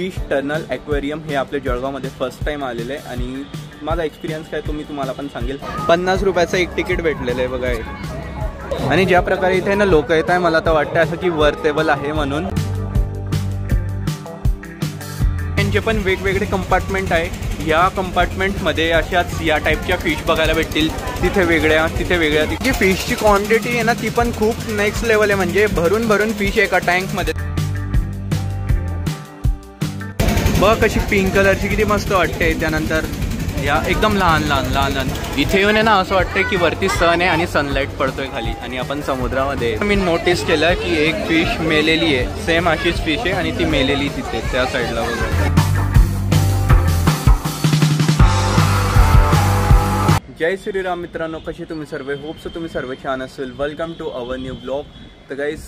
Fish tunnel aquarium हे आपल्या जळगावमध्ये फर्स्ट टाइम आलेलं आहे आणि माझा एक्सपिरियन्स काय तो मी तुम्हाला पण सांगेल. 50 रुपयाचं एक तिकीट भेटलेलं आहे बघा हे. आणि ज्या प्रकारे इथे ना लोक येत आहे मला तर वाटतं असं की वर्थेबल आहे म्हणून. त्यांचे पण वेगवेगळे कंपार्टमेंट आहे. या कंपार्टमेंटमध्ये अशाच या टाईपच्या फिश बघायला भेटतील. तिथे वेगळ्या तिथे वेगळ्या. जी फिशची क्वांटिटी आहे ना ती पण खूप नेक्स्ट लेवल आहे. म्हणजे भरून भरून फिश एका टँकमध्ये. बघ कशी पिंक कलरची किती मस्त वाटते. त्यानंतर या एकदम लहान लहान लहान लहान. इथे येऊन आहे ना असं वाटतंय की वरती सन आहे आणि सनलाईट पडतोय खाली आणि आपण समुद्रामध्ये. मी नोटीस केलं की एक फिश मेलेली आहे. सेम अशीच फिश आहे आणि ती मेलेली तिथे त्या साईडला वगैरे. जय श्रीराम मित्रांनो, कसे तुम्ही सर्व. होप्स तुम्ही सर्व छान असेल. Welcome to our new blog. तर गाईज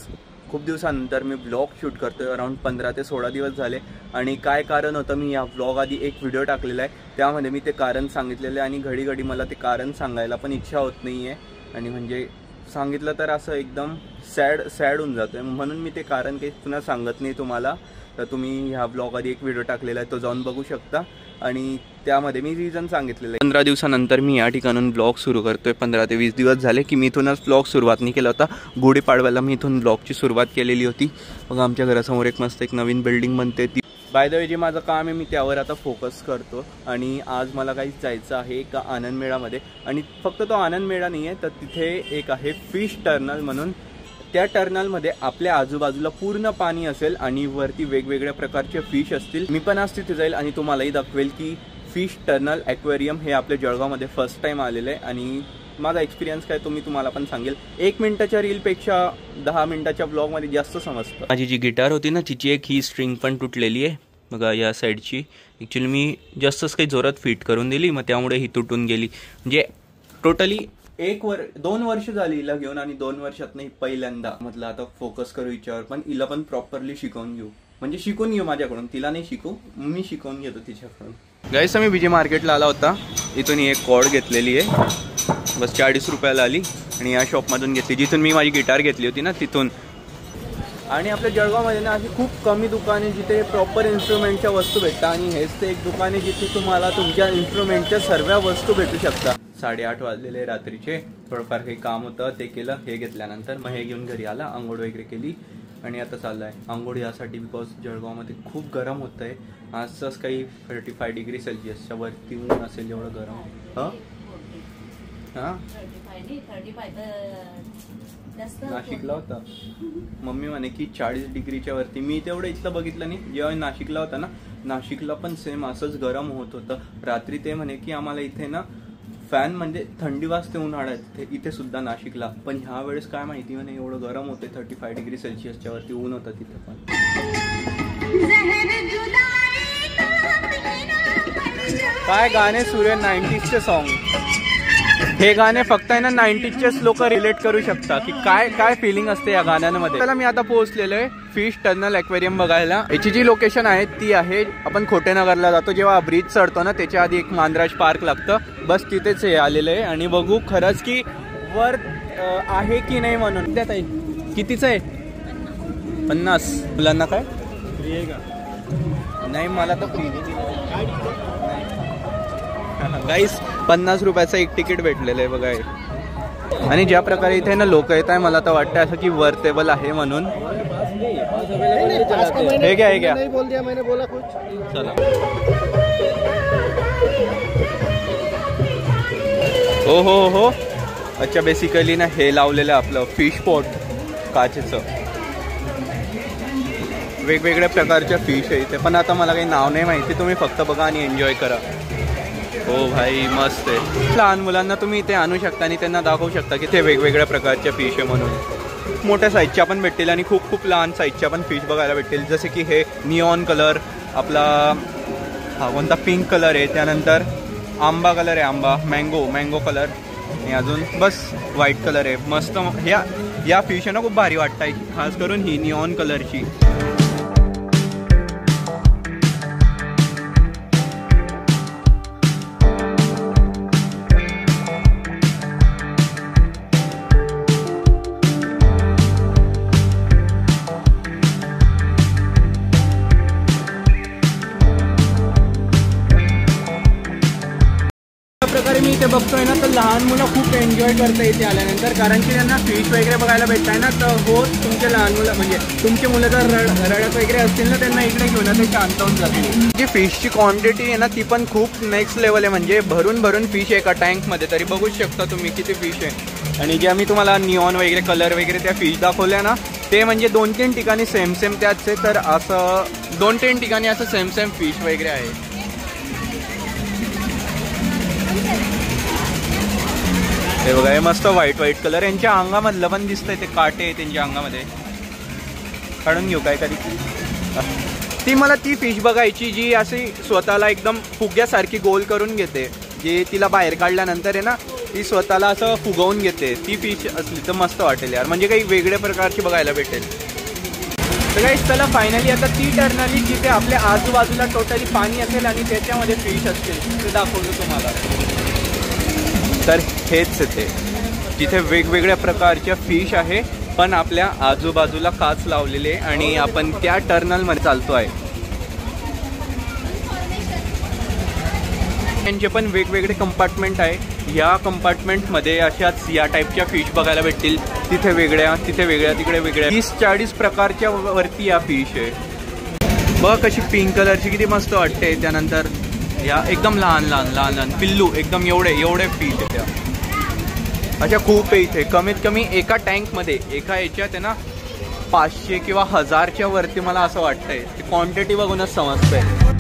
खूप दिवसानंतर मी ब्लॉग शूट करतोय. अराउंड 15 ते 16 दिवस झाले. आणि काय कारण होतं, मी या ब्लॉग आधी एक व्हिडिओ टाकलेला आहे त्यामध्ये मी ते कारण सांगितलेलं आहे. आणि घडी घडी मला ते कारण सांगायला पण इच्छा होत नाही आहे. आणि म्हणजे सांगितलं तर असं एकदम सॅड होऊन जातो आहे. म्हणून मी ते कारण काही पुन्हा सांगत नाही तुम्हाला. तर तुम्ही ह्या ब्लॉग आधी एक व्हिडिओ टाकलेला आहे तो जाऊन बघू शकता. आणि त्यामध्ये मी रिझन सांगितलेलं आहे. 15 दिवसानंतर मी या ठिकाणून ब्लॉग सुरू करतोय. 15 ते 20 दिवस झाले की मी इथूनच ब्लॉग सुरुवात नाही केला होता. गुढीपाडव्याला मी इथून ब्लॉगची सुरुवात केलेली होती. मग आमच्या घरासमोर एक मस्त एक नवीन बिल्डिंग बनते. ती बाय द वे जे माझं काम आहे मी त्यावर आता फोकस करतो. आणि आज मला काही जायचं आहे एका आनंद मेळामध्ये. आणि फक्त तो आनंद मेळा नाही आहे तर तिथे एक आहे फिश टर्नल म्हणून. त्या टर्नलमध्ये आपल्या आजूबाजूला पूर्ण पाणी असेल आणि वरती वेगवेगळ्या प्रकारचे फिश असतील. मी पण आज तिथे जाईल आणि तुम्हालाही दाखवेल की फिश टर्नल ॲक्वेरियम हे आपल्या जळगावमध्ये फर्स्ट टाइम आलेलं आहे. आणि माझा एक्सपिरियन्स काय तो मी तुम्हाला पण सांगेल. 1 मिनिटाच्या रीलपेक्षा 10 मिनिटाच्या ब्लॉगमध्ये जास्त समजतं. माझी जी गिटार होती ना तिची एक ही स्ट्रिंग पण तुटलेली आहे बघा या साईडची. ॲक्च्युली मी जास्तच काही जोरात फिट करून दिली मग त्यामुळे ही तुटून गेली. म्हणजे टोटली 2 वर्ष झाली हिला घेऊन आणि 2 वर्षात नाही पहिल्यांदा म्हटलं आता फोकस करू हिच्यावर. पण हिला पण प्रॉपरली शिकवून घेऊ. म्हणजे शिकून घेऊ माझ्याकडून. तिला नाही शिकू, मी शिकवून घेतो तिच्याकडून. गाईस मी विजय मार्केटला आला होता. इथून ही एक कॉर्ड घेतलेली आहे. बस 40 रुपयाला आली. आणि या शॉपमधून घेतली जिथून मी माझी गिटार घेतली होती ना तिथून. आणि आपल्या जळगावमध्ये ना अशी खूप कमी दुकाने जिथे प्रॉपर इन्स्ट्रुमेंटच्या वस्तू भेटतात. आणि हेच ते एक दुकान आहे जिथे तुम्हाला तुमच्या इन्स्ट्रुमेंटच्या सर्व वस्तू भेटू शकतात. 8:30 वाजलेले रात्रीचे. थोडंफार काही काम होतं ते केलं. हे घेतल्यानंतर मग हे घेऊन घरी आला. आंघोळ वगैरे केली आणि आता चाललं आहे आंघोळ यासाठी बिकॉज जळगावमध्ये खूप गरम होतं आहे. आजच काही 35 डिग्री सेल्सिअसच्या वरती ऊन असेल एवढं गरम. हां नाशिकला होता. मम्मी म्हणे की 40 डिग्रीच्या वरती. मी तेवढं इथलं बघितलं नाही. जेव्हा नाशिकला होता ना नाशिकला पण सेम असंच गरम होत होतं. रात्री ते म्हणे की आम्हाला इथे ना फॅन म्हणजे थंडी वाजते उन्हाळ्यात इथे सुद्धा नाशिकला. पण ह्या वेळेस काय माहिती म्हणे एवढं गरम होते. 35 डिग्री सेल्सिअसच्या वरती ऊन होतं तिथे पण. काय गाणे सुरू आहे 90sचे सॉन्ग. हे गाणे फक्त आहे ना 90sचेच लोक रिलेट करू शकतात की काय काय फिलिंग असते या गाण्यांमध्ये. त्याला मी आता पोहोचलेलो आहे फिश टर्नल ॲक्वेरियम बघायला. याची जी लोकेशन आहे ती आहे आपण खोटेनगरला जातो जेव्हा ब्रिज चढतो ना त्याच्या आधी एक मांद्राज पार्क लागतं. बस तिथेच हे आलेलं आहे. आणि बघू खरंच की वर आहे की नाही म्हणून. त्यात आहे कितीच आहे 50. मुलांना काय फ्री आहे का. नाही मला तर फ्री नाही. गाईस 50 रुपयाचं एक तिकीट भेटलेलं आहे बघा हे. आणि ज्या प्रकारे इथे ना लोक येत आहे मला तर वाटतं असं की वर्थेबल आहे म्हणून. हे घ्या हे घ्या. चला हो हो हो. अच्छा बेसिकली ना हे लावलेलं आपलं फिश पॉट काचेचं. वेगवेगळ्या प्रकारच्या फिश आहे इथे. पण आता मला काही नाव नाही माहिती. तुम्ही फक्त बघा आणि एन्जॉय करा. हो भाई मस्त आहे. लहान मुलांना तुम्ही इथे आणू शकता आणि त्यांना दाखवू शकता की ते वेगवेगळ्या प्रकारच्या फिश आहे म्हणून. मोठ्या साईजच्या पण भेटतील आणि खूप खूप लहान साईजच्या पण फिश बघायला भेटतील. जसे की हे निऑन कलर आपला हा कोणता पिंक कलर आहे. त्यानंतर आंबा कलर आहे. आंबा मँगो कलर. आणि अजून बस व्हाईट कलर आहे. मस्त या फिश ना खूप भारी वाटतं खास करून ही निऑन कलरची. बघतोय ना तर लहान मुलं खूप एन्जॉय करता इथे आल्यानंतर, कारण की त्यांना फिश वगैरे बघायला भेटताय ना. तर हो, तुमचे लहान मुलं म्हणजे तुमची मुलं जर रडत वगैरे असतील ना, त्यांना इकडे घेऊन ते शांत होऊन जातील. जी फिशची क्वांटिटी आहे ना ती पण खूप नेक्स्ट लेवल आहे, म्हणजे भरून भरून फिश आहे एका टँकमध्ये. तरी बघू शकता तुम्ही किती फिश आहे. आणि जे आम्ही तुम्हाला निऑन वगैरे कलर वगैरे त्या फिश दाखवल्या ना, ते म्हणजे 2-3 ठिकाणी सेम त्याच आहे. तर असं 2-3 ठिकाणी असं सेम फिश वगैरे आहे. हे बघा, हे मस्त व्हाईट कलर यांच्या अंगामधलं पण दिसतंय. ते काटे आहे त्यांच्या अंगामध्ये. काढून घेऊ काय कधी. ती मला ती फिश बघायची जी अशी स्वतःला एकदम फुग्यासारखी गोल करून घेते, जी तिला बाहेर काढल्यानंतर आहे ना ती स्वतःला असं फुगवून घेते. ती फिश असली तर मस्त वाटेल यार, म्हणजे काही वेगळ्या प्रकारची बघायला भेटेल. तर गाईस चला फायनली आता ती टर्नली जिथे आपल्या आजूबाजूला टोटली पाणी असेल आणि त्याच्यामध्ये फिश असतील ते दाखवतो तुम्हाला. तर हेच ते जिथे वेगवेगळ्या प्रकारच्या फिश आहे, पण आपल्या आजूबाजूला काच लावलेले आणि आपण त्या टर्नलमध्ये चालतो आहे. त्यांचे पण वेगवेगळे कंपार्टमेंट आहे. या कंपार्टमेंटमध्ये अशाच या टाईपच्या फिश बघायला भेटतील. तिथे वेगळ्या, तिथे वेगळ्या, तिकडे वेगळ्या. 30-40 प्रकारच्या वरती या फिश आहे. बघ कशी पिंक कलरची किती मस्त वाटते. त्यानंतर या एकदम लहान पिल्लू एकदम एवढे फिश आहे त्या. अशा खूप आहे इथे. कमीत कमी एका टँकमध्ये एका याच्यात आहे ना 500 किंवा 1000च्या वरती मला असं वाटतंय. ती क्वांटिटी बघूनच समजतंय.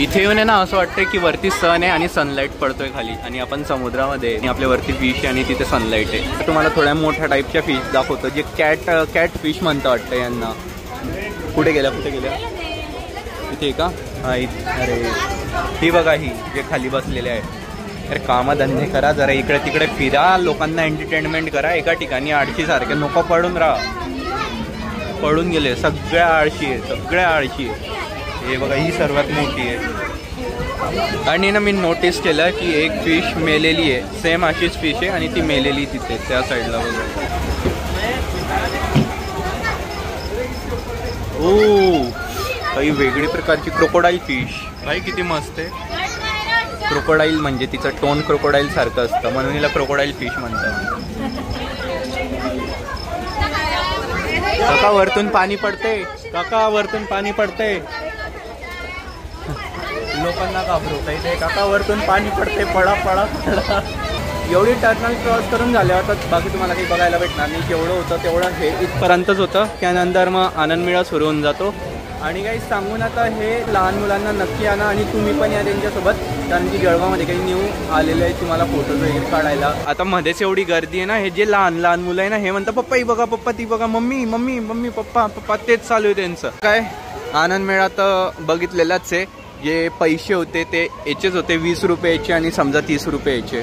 इथे येऊन आहे ना असं वाटतंय की वरती सन आहे आणि सनलाईट पडतोय खाली, आणि आपण समुद्रामध्ये आणि आपल्या वरती फिश आहे आणि तिथे सनलाईट आहे. तुम्हाला थोड्या मोठ्या टाईपच्या फिश दाखवतो, जे कॅट फिश म्हणतं वाटतं यांना. कुठे गेल्या इथे का? हा अरे ही बघा, ही जे खाली बसलेले आहे. अरे कामधंदे करा जरा, इकडे तिकडे फिरा, लोकांना एंटरटेनमेंट करा. एका ठिकाणी आळशी सारखे नको पडून राहा. पडून गेले सगळ्या आळशी आहे. हे बघा, ही सर्वात मोठी आहे. आणि ना मी नोटीस केलं की एक फिश मेलेली आहे. सेम अशीच फिश आहे आणि ती मेलेली तिथे त्या साईडला बघा. ओ, काही वेगळी प्रकारची क्रोकोडाईल फिश. भाई किती मस्त आहे. क्रोकोडाईल म्हणजे तिचं टोन क्रोकोडाईल सारखं असतं, म्हणून हिला क्रोकोडाईल फिश म्हणतात. काका वरतून पाणी पडते. लोकांना घाबरू काही. काका वरतून पाणी पडते, पडा. एवढी टर्नल क्रॉस करून झाल्यावर तर बाकी तुम्हाला काही बघायला भेटणार नाही. जेवढं होतं तेवढं हे इथपर्यंतच होतं. त्यानंतर मग आनंद मेळा सुरू होऊन जातो. आणि काही सांगून आता हे लहान मुलांना नक्की आणा आणि तुम्ही पण या त्यांच्यासोबत, कारण की जळगावमध्ये काही न्यू आलेलं आहे तुम्हाला फोटोज वगैरे काढायला. आता मध्येच एवढी गर्दी आहे ना, हे जे लहान मुलं आहे ना हे म्हणतात पप्पा ही बघा, पप्पा ती बघा, मम्मी पप्पा तेच चालू आहे त्यांचं. काय आनंद मेळा तर बघितलेलाच आहे. जे पैसे होते ते याचेच होते, 20 रुपयाचे आणि समजा 30 रुपयाचे.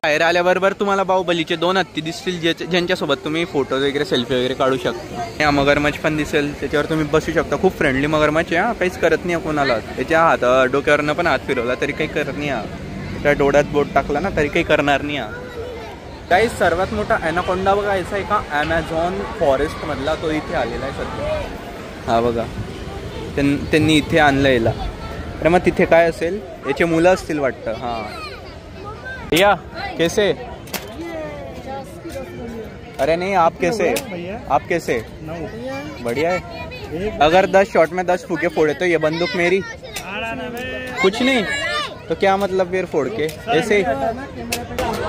बाहेर आल्याबरोबर तुम्हाला बाहुबलीचे 2 हत्ती दिसतील, ज्यांच्यासोबत तुम्ही फोटोज वगैरे सेल्फी वगैरे काढू शकता. हा मगरमच्छ पण दिसेल, त्याच्यावर तुम्ही बसू शकता. खूप फ्रेंडली मगरमच्छ आहे. काहीच करत नाही कोणाला. त्याच्या डोक्यावरनं पण हात फिरवला तरी काही करत नाही. त्या डोळ्यात बोट टाकला ना तरी काही करणार नाही. काही सर्वात मोठा ॲनाकोंडा बघायचा आहे का ॲमेझॉन फॉरेस्ट मधला, तो इथे आलेला आहे सध्या. हा बघा, त्यांनी इथे आणलं याला. तर मग तिथे काय असेल, याचे मुलं असतील वाटतं. हां भैया कैसे? अरे नहीं, आप कैसे? बढ़िया है. अगर 10 शॉट में 10 फूके फोड़े तो ये बंदूक मेरी? कुछ नहीं तो क्या मतलब फिर फोड़ के ऐसे.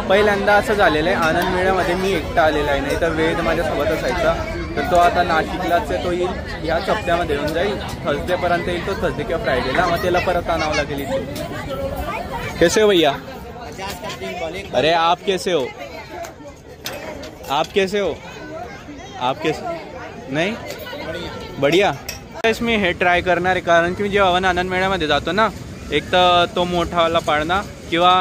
पहिल्यांदा असं झालेलं आहे आनंद मेळ्यामध्ये मी एकटा आलेला आहे, नाही तर वेद माझ्यासोबत असायचा. तर तो आता नाशिकलाच आहे. तो येईल ह्या हप्त्यामध्ये येऊन जाईल, थर्सडेपर्यंत येईल. तो थर्सडे किंवा फ्रायडेला, मग त्याला परत आणावं लागेल इथे. कैसे हो भैया? अरे आप कैसे हो? आप कैसे नहीं बढिया. मी हे ट्राय करणार आहे कारण की मी जेव्हा वन आनंद मेळ्यामध्ये जातो ना, एक तर तो मोठावाला पाळणा किंवा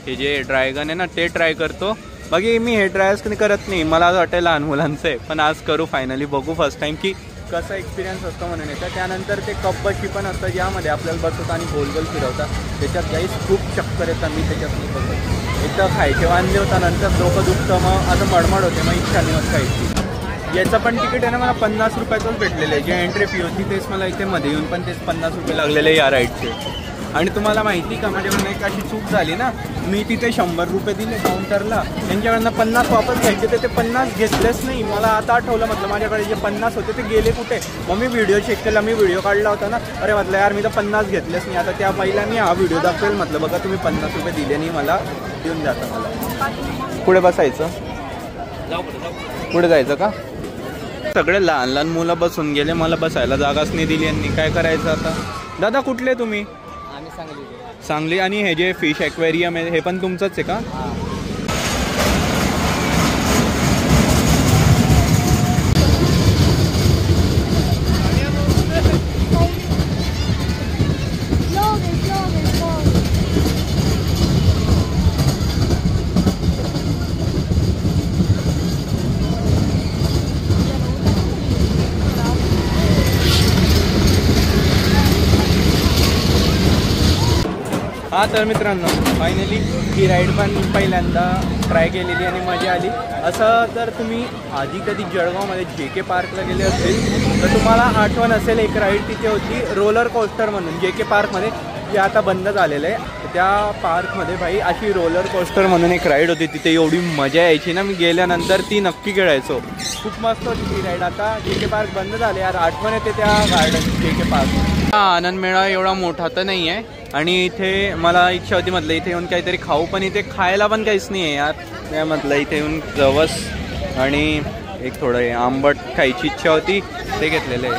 हे जे ड्रॅगन आहे ना ते ट्राय करतो. बाकी मी हे ट्रायच करत नाही, मला असं वाटतं लहान मुलांचं आहे, पण आज करू फायनली. बघू फर्स्ट टाइम की कसा एक्सपिरियन्स असतो म्हणून येतं. त्यानंतर ते कब्बशी पण असतं ज्यामध्ये आपल्याला बसवतं आणि गोल गोल फिरवतात. त्याच्यात गाईस खूप चक्कर येतात, मी त्याच्यात नाही बघत. एकदा खायचे वांदे होता, नंतर डोकं दुखतं, मग असं मडमड होते, मग इच्छा नाही मग खायची. याचं पण तिकीट आहे ना मला 50 रुपयाचंच भेटलेलं आहे. जे एंट्री फी होती तेच मला इथे मध्ये येऊन पण तेच 50 रुपये लागलेले या राईडचे. आणि तुम्हाला माहिती का माझ्याकडून एक अशी चूक झाली ना, मी तिथे 100 रुपये दिले काउंटरला, त्यांच्याकडनं 50 वापस घ्यायचे तर ते 50 घेतलेच नाही. मला आता आठवलं, म्हटलं माझ्याकडे जे 50 होते ते गेले कुठे. मग मी व्हिडिओ चेक केला, मी व्हिडिओ काढला होता ना, अरे म्हटलं यार मी तर 50 घेतलेच नाही. आता त्या पहिला मी हा व्हिडिओ दाखवेल, म्हटलं बघा तुम्ही 50 रुपये दिले नाही, मला देऊन जाता. मला पुढे बसायचं, पुढे जायचं का? सगळे लहान लहान मुलं बसून गेले, मला बसायला जागाच नाही दिली यांनी. काय करायचं आता? दादा कुठले तुम्ही? सांगली. आणि हे जे फिश ॲक्वेरियम आहे हे पण तुमचंच आहे का? हां तर मित्रांनो, फायनली ही राईड पण पहिल्यांदा ट्राय केलेली आणि मजा आली. असं तर तुम्ही आधी कधी जळगावमध्ये JK पार्कला गेले असतील तर तुम्हाला आठवण असेल, एक राईड तिथे होती रोलर कोस्टर म्हणून JK पार्कमध्ये, जे आता बंद झालेलं आहे. त्या पार्कमध्ये भाई अशी रोलर कोस्टर म्हणून एक राईड होती, तिथे एवढी मजा यायची ना, मी गेल्यानंतर ती नक्की खेळायचो. खूप मस्त होती ती राईड. आता JK पार्क बंद झाले यार, आठवण येते त्या गार्डन JK पार्क. आनंद मेळा एवढा मोठा तर नाही आहे आणि इथे मला इच्छा होती, म्हटलं इथे येऊन काहीतरी खाऊ, पण इथे खायला पण काहीच नाही आहे यार. काय म्हटलं इथे येऊन जवस आणि एक थोडं आंबट खायची इच्छा होती, ते घेतलेलं आहे.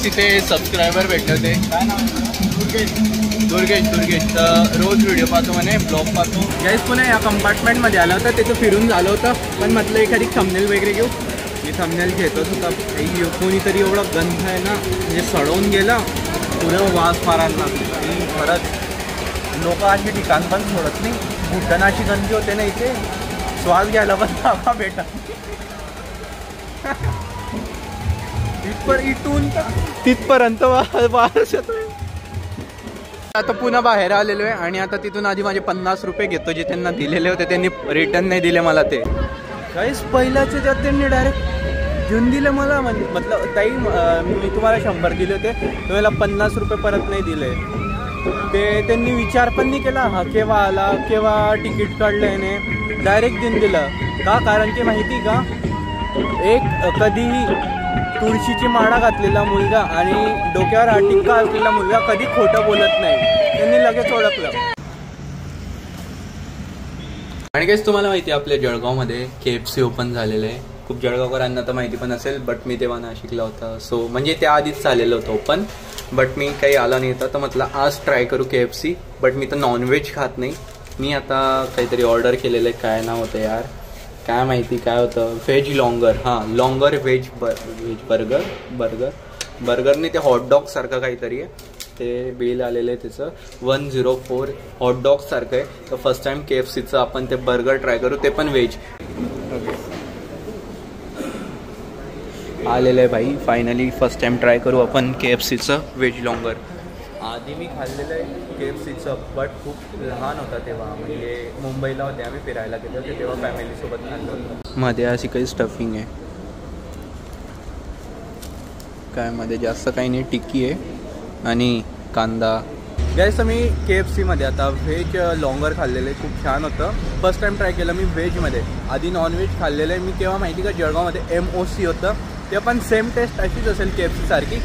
तिथे सबस्क्रायबर भेटले होते, काय नाव? दुर्गेश. तर रोज व्हिडिओ पाहतो म्हणे, ब्लॉग पाहतो. गाईस पुन्हा या कंपार्टमेंटमध्ये आलं होतं, त्याचं फिरून झालं होतं, पण म्हटलं एखादी थंबनेल वगैरे घेऊ. मी थंबनेल घेतोच होता. कोणीतरी एवढा गंध आहे ना, म्हणजे सडवून गेला, पुढं वास मारायला लागला. आणि परत लोक अशी ठिकाण पण सोडत नाही, भूटनाची गंधी होते ना इथे, श्वास घ्यायला पण जागा भेटत. इथून तिथपर्यंत वास येतोय. आता पुन्हा बाहेर आलेलो आहे आणि आता तिथून आधी माझे 50 रुपये घेतो जे त्यांना दिलेले होते, त्यांनी रिटर्न नाही दिले मला. ते काहीच पहिल्याचे त्यात त्यांनी डायरेक्ट घेऊन दिले मला. मतलब ताई मी तुम्हाला 100 दिले होते, तुम्हाला 50 रुपये परत नाही दिले. ते त्यांनी विचार पण नाही केला, हा केव्हा आला, केव्हा तिकीट काढलं, याने डायरेक्ट देऊन दिलं. का? कारण की माहिती का, एक कधीही तुळशीची माळा घातलेला मुलगा आणि डोक्यावर टिक्का असलेला मुलगा कधी खोटं बोलत नाही, त्यांनी लगेच ओळखलं. आणि काहीच तुम्हाला माहिती आहे आपल्या जळगावमध्ये KFC ओपन झालेलं आहे. खूप जळगावकरांना तर माहिती पण असेल, बट मी तेव्हा नाशिकला होता, सो म्हणजे त्या आधीच चाललेलं होतं ओपन, बट मी काही आला नाही होता. तर म्हटलं आज ट्राय करू KFC. बट मी तर नॉनव्हेज खात नाही. मी आता काहीतरी ऑर्डर केलेलं आहे, काय नाव होतं यार, काय माहिती काय होतं, व्हेज लॉंगर. हां, लॉंगर व्हेज बर्गरने ते हॉटडॉग सारखं काहीतरी आहे. ते बिल आलेलं आहे त्याचं 104 हॉटडॉग सारखं आहे. तर फर्स्ट टाइम KFCचं आपण ते बर्गर ट्राय करू, ते पण व्हेज. आलेलं आहे भाई, फायनली फर्स्ट टाइम ट्राय करू आपण KFCचं व्हेज लॉंगर. आधी मी खाल्लेलं आहे KFCचं, बट खूप लहान होता तेव्हा, म्हणजे मुंबईला होते आम्ही फिरायला गेलो होते तेव्हा फॅमिलीसोबत खाल्लं होतं. मध्ये अशी काही स्टफिंग आहे, काय मध्ये जास्त काही नाही, टिक्की आहे आणि कांदा. गाईस मी KFCमध्ये आता व्हेज लॉंगर खाल्लेलं आहे, खूप छान होतं. फर्स्ट टाइम ट्राय केलं मी व्हेजमध्ये. आधी नॉनव्हेज खाल्लेलं आहे मी, तेव्हा माहिती का जळगावमध्ये MOC होतं, ते पण सेम टेस्ट अशीच असेल KFC सारखी.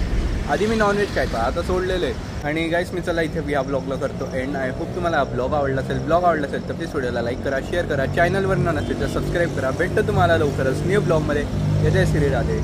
आधी मी नॉनव्हेज खायचो, आता सोडलेलं आहे. आणि गाईस मी चला इथे या ब्लॉगला करतो एंड. आय होप तुम्हाला हा ब्लॉग आवडला असेल. ब्लॉग आवडला असेल तर प्लीज व्हिडिओला लाईक करा, शेअर करा, चॅनलवर नसेल तर सबस्क्राईब करा. भेटतो तुम्हाला लवकरच न्यू ब्लॉगमध्ये. जय श्री राधे.